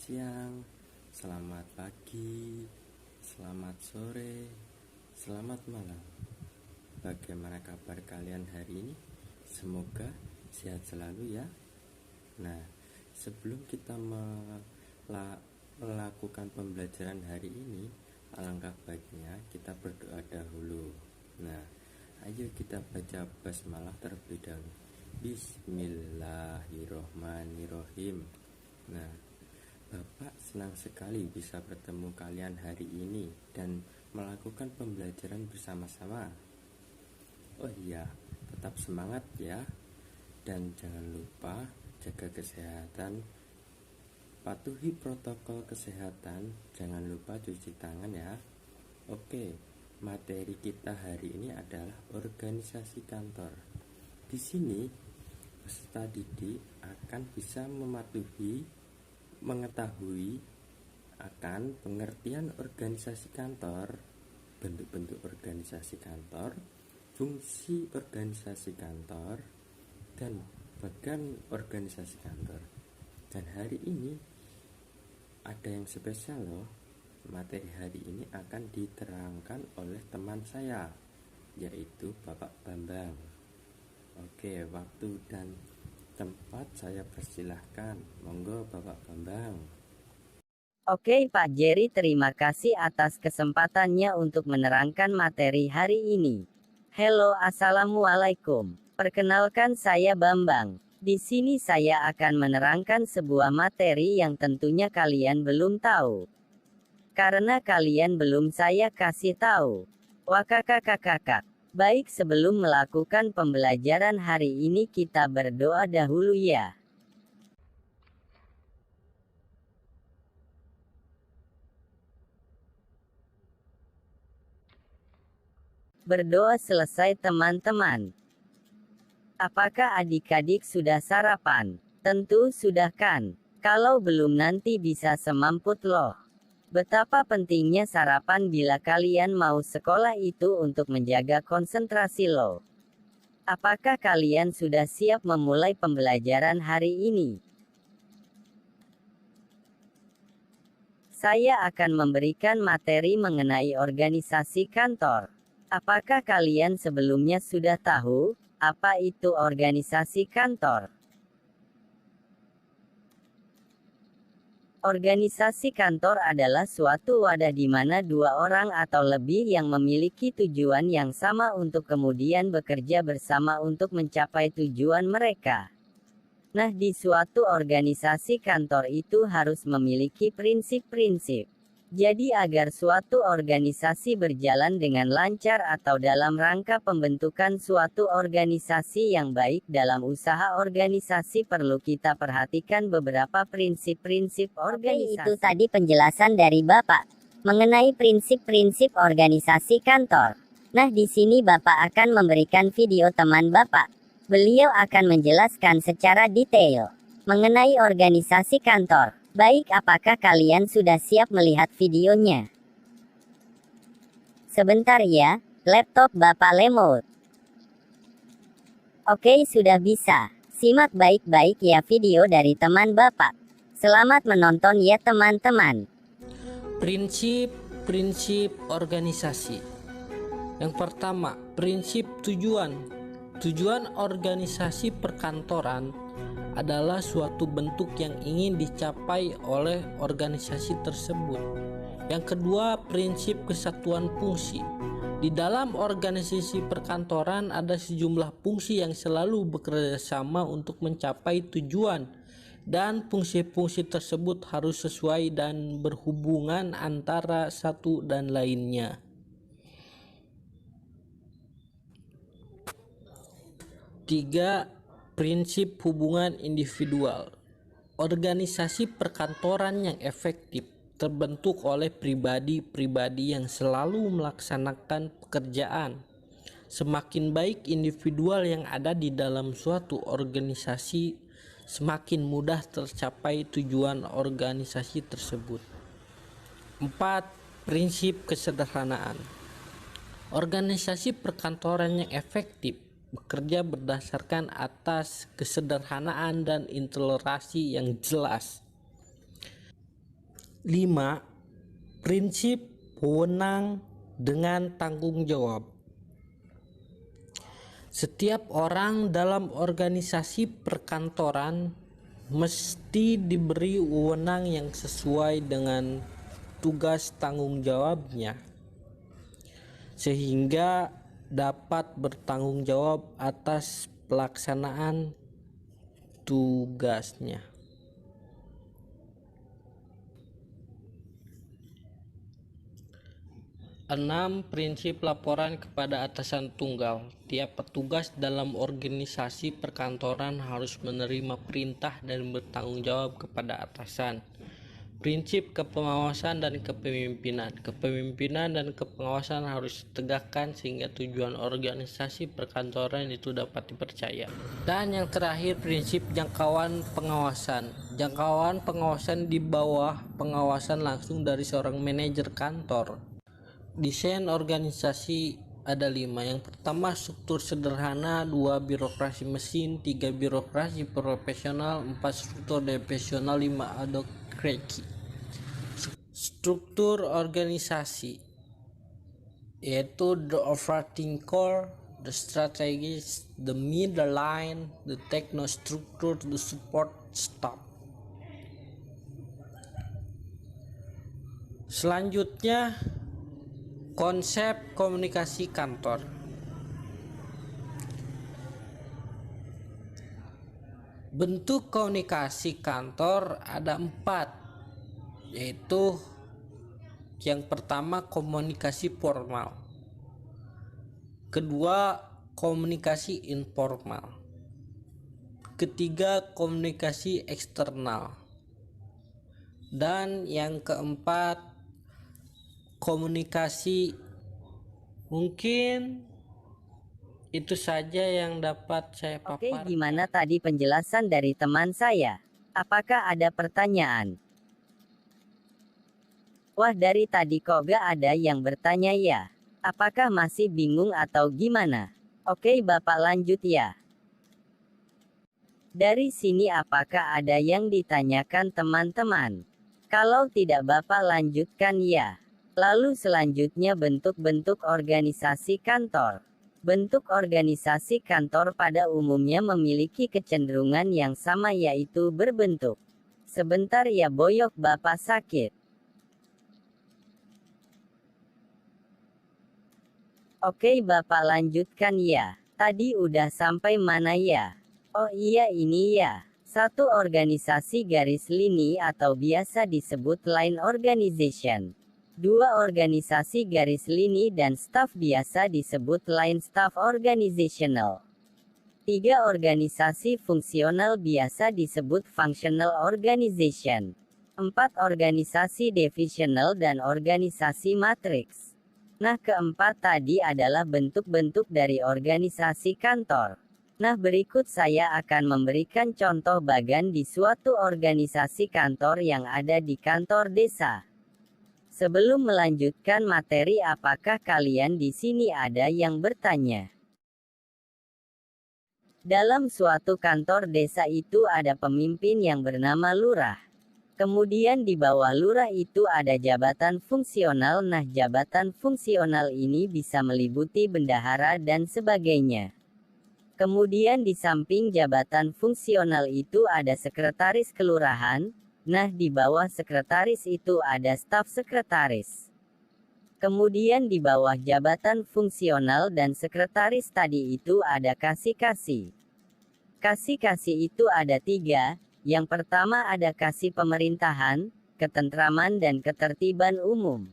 siang, selamat pagi, selamat sore, selamat malam. Bagaimana kabar kalian hari ini? Semoga sehat selalu ya. Nah, sebelum kita melakukan pembelajaran hari ini, alangkah baiknya kita berdoa dahulu. Nah, ayo kita baca basmalah terlebih dahulu. Bismillahirrohmanirrohim. Nah, Bapak senang sekali bisa bertemu kalian hari ini dan melakukan pembelajaran bersama-sama. Oh iya, tetap semangat ya. Dan jangan lupa jaga kesehatan, patuhi protokol kesehatan, jangan lupa cuci tangan ya. Oke, materi kita hari ini adalah organisasi kantor. Di sini peserta didik akan bisa mengetahui akan pengertian organisasi kantor, bentuk-bentuk organisasi kantor, fungsi organisasi kantor, dan bagian organisasi kantor. Dan hari ini ada yang spesial loh. Materi hari ini akan diterangkan oleh teman saya, yaitu Bapak Bambang. Oke, waktu dan tempat saya persilahkan. Monggo Bapak Bambang. Oke Pak Jerry, terima kasih atas kesempatannya untuk menerangkan materi hari ini. Halo, assalamualaikum. Perkenalkan saya Bambang. Di sini saya akan menerangkan sebuah materi yang tentunya kalian belum tahu. Karena kalian belum saya kasih tahu. Wakakakakakak. Baik, sebelum melakukan pembelajaran hari ini kita berdoa dahulu ya. Berdoa selesai teman-teman. Apakah adik-adik sudah sarapan? Tentu sudah kan? Kalau belum nanti bisa semamput loh. Betapa pentingnya sarapan bila kalian mau sekolah itu untuk menjaga konsentrasi loh. Apakah kalian sudah siap memulai pembelajaran hari ini? Saya akan memberikan materi mengenai organisasi kantor. Apakah kalian sebelumnya sudah tahu apa itu organisasi kantor? Organisasi kantor adalah suatu wadah di mana dua orang atau lebih yang memiliki tujuan yang sama untuk kemudian bekerja bersama untuk mencapai tujuan mereka. Nah, di suatu organisasi kantor itu harus memiliki prinsip-prinsip. Jadi agar suatu organisasi berjalan dengan lancar atau dalam rangka pembentukan suatu organisasi yang baik dalam usaha organisasi perlu kita perhatikan beberapa prinsip-prinsip organisasi. Oke, itu tadi penjelasan dari Bapak mengenai prinsip-prinsip organisasi kantor. Nah, di sini Bapak akan memberikan video teman Bapak. Beliau akan menjelaskan secara detail mengenai organisasi kantor. Baik, apakah kalian sudah siap melihat videonya? Sebentar ya, laptop Bapak lemot. Oke, sudah bisa. Simak baik-baik ya video dari teman Bapak. Selamat menonton ya teman-teman. Prinsip-prinsip organisasi. Yang pertama, prinsip tujuan. Tujuan organisasi perkantoran adalah suatu bentuk yang ingin dicapai oleh organisasi tersebut. Yang kedua, prinsip kesatuan fungsi. Di dalam organisasi perkantoran ada sejumlah fungsi yang selalu bekerja sama untuk mencapai tujuan, dan fungsi-fungsi tersebut harus sesuai dan berhubungan antara satu dan lainnya. Tiga, prinsip hubungan individual. Organisasi perkantoran yang efektif terbentuk oleh pribadi-pribadi yang selalu melaksanakan pekerjaan. Semakin baik individual yang ada di dalam suatu organisasi, semakin mudah tercapai tujuan organisasi tersebut. 4. Prinsip kesederhanaan. Organisasi perkantoran yang efektif bekerja berdasarkan atas kesederhanaan dan intoleransi yang jelas. 5. Prinsip wewenang dengan tanggung jawab. Setiap orang dalam organisasi perkantoran mesti diberi wewenang yang sesuai dengan tugas tanggung jawabnya, sehingga dapat bertanggung jawab atas pelaksanaan tugasnya. 6. Prinsip laporan kepada atasan tunggal. Tiap petugas dalam organisasi perkantoran harus menerima perintah dan bertanggung jawab kepada atasan. Prinsip kepengawasan dan kepemimpinan. Kepemimpinan dan kepengawasan harus ditegakkan sehingga tujuan organisasi perkantoran itu dapat dipercaya. Dan yang terakhir, prinsip jangkauan pengawasan. Jangkauan pengawasan di bawah pengawasan langsung dari seorang manajer kantor. Desain organisasi ada 5. Yang pertama, struktur sederhana. 2. Birokrasi mesin. 3. Birokrasi profesional. 4. Struktur profesional. 5. Adhokrasi. Struktur organisasi yaitu the operating core, the strategies, the middle line, the technostructure, the support staff. Selanjutnya, konsep komunikasi kantor. Bentuk komunikasi kantor ada 4, yaitu yang pertama komunikasi formal, kedua komunikasi informal, ketiga komunikasi eksternal, dan yang keempat komunikasi. Mungkin itu saja yang dapat saya paparkan. Oke, gimana tadi penjelasan dari teman saya? Apakah ada pertanyaan? Wah, dari tadi kok gak ada yang bertanya ya? Apakah masih bingung atau gimana? Oke, Bapak lanjut ya. Dari sini apakah ada yang ditanyakan teman-teman? Kalau tidak, Bapak lanjutkan ya. Lalu selanjutnya, bentuk-bentuk organisasi kantor. Bentuk organisasi kantor pada umumnya memiliki kecenderungan yang sama, yaitu berbentuk. Sebentar ya Boyok, Bapak sakit. Oke, Bapak lanjutkan ya. Tadi udah sampai mana ya? Oh iya, ini ya. 1. Organisasi garis lini atau biasa disebut line organization. 2. Organisasi garis lini dan staf biasa disebut line staff organizational. 3. Organisasi fungsional biasa disebut functional organization. 4. Organisasi divisional dan organisasi matriks. Nah, keempat tadi adalah bentuk-bentuk dari organisasi kantor. Nah, berikut saya akan memberikan contoh bagan di suatu organisasi kantor yang ada di kantor desa. Sebelum melanjutkan materi, apakah kalian di sini ada yang bertanya? Dalam suatu kantor desa itu ada pemimpin yang bernama lurah. Kemudian di bawah lurah itu ada jabatan fungsional. Nah, jabatan fungsional ini bisa meliputi bendahara dan sebagainya. Kemudian di samping jabatan fungsional itu ada sekretaris kelurahan. Nah, di bawah sekretaris itu ada staf sekretaris. Kemudian di bawah jabatan fungsional dan sekretaris tadi itu ada kasih-kasih. Kasih-kasih itu ada 3. Yang pertama ada kasih pemerintahan, ketentraman dan ketertiban umum.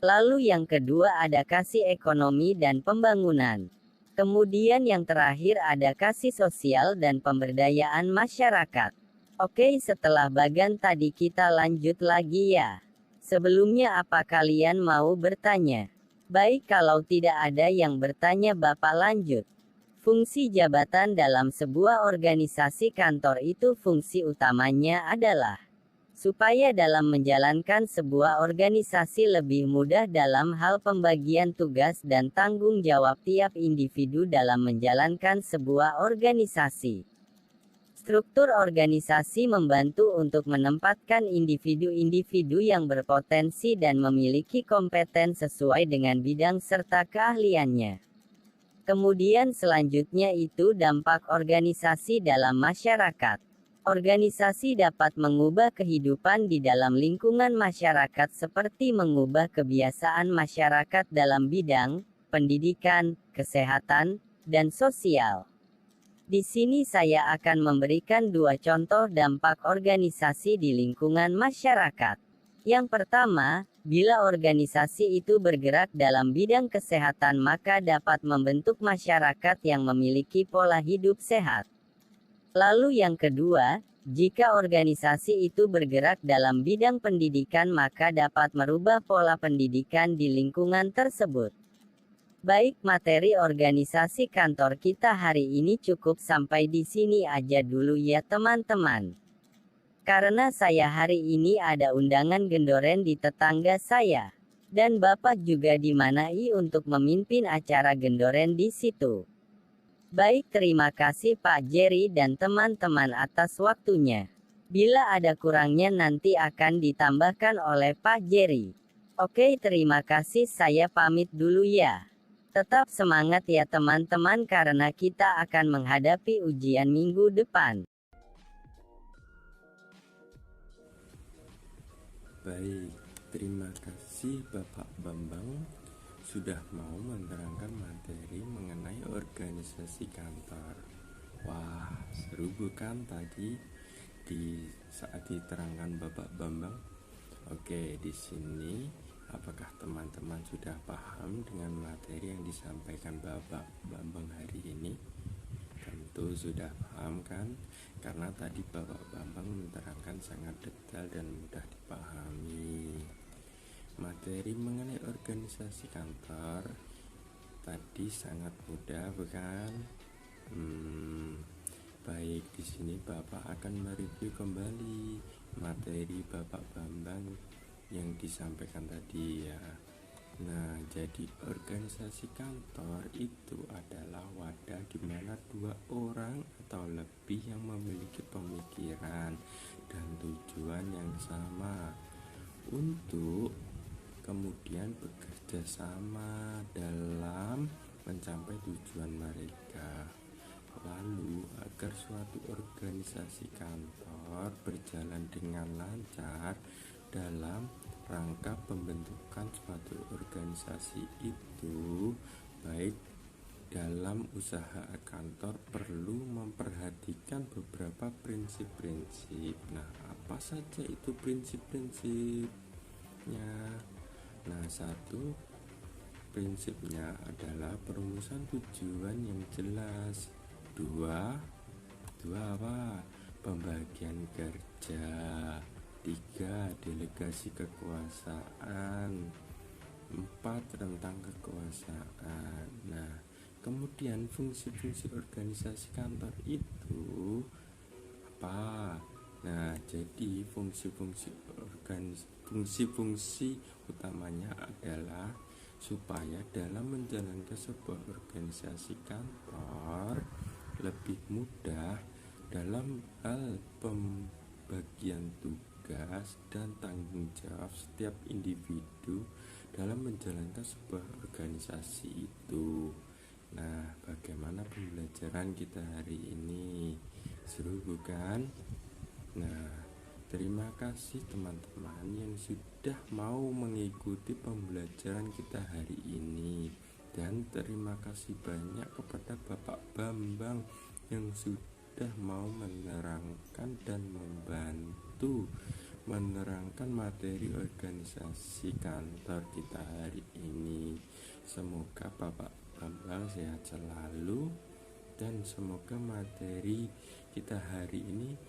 Lalu yang kedua ada kasih ekonomi dan pembangunan. Kemudian yang terakhir ada kasih sosial dan pemberdayaan masyarakat. Oke, setelah bagan tadi kita lanjut lagi ya. Sebelumnya apa kalian mau bertanya? Baik, kalau tidak ada yang bertanya, Bapak lanjut. Fungsi jabatan dalam sebuah organisasi kantor itu fungsi utamanya adalah supaya dalam menjalankan sebuah organisasi lebih mudah dalam hal pembagian tugas dan tanggung jawab tiap individu dalam menjalankan sebuah organisasi. Struktur organisasi membantu untuk menempatkan individu-individu yang berpotensi dan memiliki kompeten sesuai dengan bidang serta keahliannya. Kemudian selanjutnya itu dampak organisasi dalam masyarakat. Organisasi dapat mengubah kehidupan di dalam lingkungan masyarakat seperti mengubah kebiasaan masyarakat dalam bidang pendidikan, kesehatan, dan sosial. Di sini saya akan memberikan 2 contoh dampak organisasi di lingkungan masyarakat. Yang pertama, bila organisasi itu bergerak dalam bidang kesehatan maka dapat membentuk masyarakat yang memiliki pola hidup sehat. Lalu yang kedua, jika organisasi itu bergerak dalam bidang pendidikan maka dapat merubah pola pendidikan di lingkungan tersebut. Baik, materi organisasi kantor kita hari ini cukup sampai di sini aja dulu ya teman-teman. Karena saya hari ini ada undangan gendoren di tetangga saya. Dan Bapak juga dimanai untuk memimpin acara gendoren di situ. Baik, terima kasih Pak Jerry dan teman-teman atas waktunya. Bila ada kurangnya nanti akan ditambahkan oleh Pak Jerry. Oke, terima kasih, saya pamit dulu ya. Tetap semangat ya teman-teman karena kita akan menghadapi ujian minggu depan. Baik, terima kasih Bapak Bambang sudah mau menerangkan materi mengenai organisasi kantor. Wah, seru bukan tadi saat diterangkan Bapak Bambang? Oke, di sini apakah teman-teman sudah paham dengan materi yang disampaikan Bapak Bambang hari ini? Tentu sudah paham kan? Karena tadi Bapak Bambang menerangkan sangat detail dan mudah dipahami. Materi mengenai organisasi kantor tadi sangat mudah, bukan? Baik, di sini Bapak akan mereview kembali materi Bapak Bambang yang disampaikan tadi ya. Nah, jadi organisasi kantor itu adalah wadah di mana 2 orang atau lebih yang memiliki pemikiran dan tujuan yang sama untuk kemudian bekerja sama dalam mencapai tujuan mereka. Lalu, agar suatu organisasi kantor berjalan dengan lancar dalam rangka pembentukan suatu organisasi itu, baik dalam usaha kantor perlu memperhatikan beberapa prinsip-prinsip. Nah, apa saja itu prinsip-prinsipnya? Nah, 1 prinsipnya adalah perumusan tujuan yang jelas. 2 apa? Pembagian kerja. 3 delegasi kekuasaan. 4 tentang kekuasaan. Nah, kemudian fungsi-fungsi organisasi kantor itu apa? Nah, jadi fungsi-fungsi utamanya adalah supaya dalam menjalankan sebuah organisasi kantor lebih mudah dalam hal pembagian tugas dan tanggung jawab setiap individu dalam menjalankan sebuah organisasi itu. Nah, bagaimana pembelajaran kita hari ini? Seru bukan? Nah, terima kasih teman-teman yang sudah mau mengikuti pembelajaran kita hari ini. Dan terima kasih banyak kepada Bapak Bambang yang sudah mau menerangkan dan membantu menerangkan materi organisasi kantor kita hari ini. Semoga Bapak Bambang sehat selalu dan semoga materi kita hari ini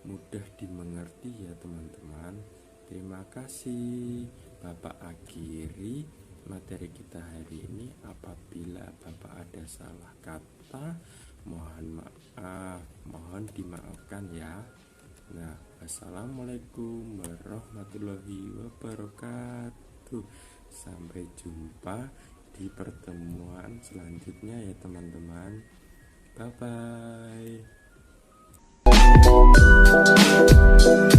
mudah dimengerti ya teman-teman. Terima kasih. Bapak akhiri materi kita hari ini. Apabila Bapak ada salah kata, mohon maaf, mohon dimaafkan ya. Nah, wassalamualaikum warahmatullahi wabarakatuh. Sampai jumpa di pertemuan selanjutnya ya teman-teman. Bye bye. Thank you.